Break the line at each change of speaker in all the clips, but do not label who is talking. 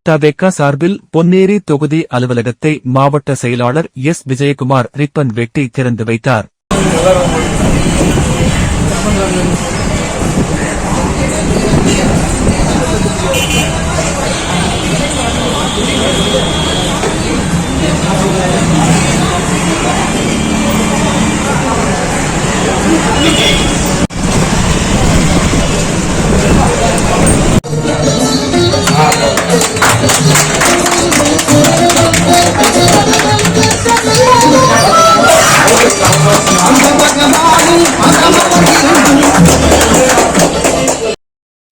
தவேக சார்பில் பொன்னேரி தொகுதி அலுவலகத்தை மாவட்ட செயலாளர் எஸ். விஜயகுமார் ரிப்பன் வெட்டி திறந்து வைத்தார்.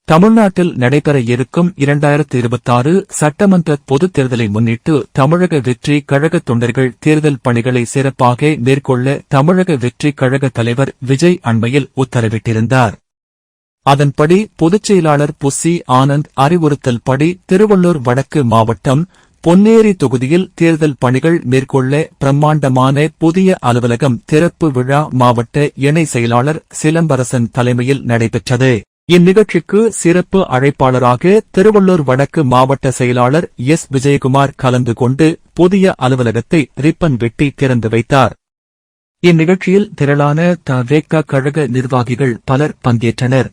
தமிழ்நாட்டில் நடைபெற இருக்கும் 2026 சட்டமன்ற பொதுத் தேர்தலை முன்னிட்டு தமிழக வெற்றி கழக தொண்டர்கள் தேர்தல் பணிகளை சிறப்பாக மேற்கொள்ள தமிழக வெற்றி கழக தலைவர் விஜய் அண்மையில் உத்தரவிட்டிருந்தார். அதன்படி பொதுச் செயலாளர் புஸ்ஸி ஆனந்த் அறிவுறுத்தல் படி திருவள்ளூர் வடக்கு மாவட்டம் பொன்னேரி தொகுதியில் தேர்தல் பணிகள் மேற்கொள்ள பிரம்மாண்டமான புதிய அலுவலகம் திறப்பு விழா மாவட்ட இணை செயலாளர் சிலம்பரசன் தலைமையில் நடைபெற்றது. இந்நிகழ்ச்சிக்கு சிறப்பு அழைப்பாளராக திருவள்ளூர் வடக்கு மாவட்ட செயலாளர் எஸ். விஜயகுமார் கலந்து கொண்டு புதிய அலுவலகத்தை ரிப்பன் வெட்டி திறந்து வைத்தார். இந்நிகழ்ச்சியில் திரளான தவேக கழக நிர்வாகிகள் பலர் பங்கேற்றனர்.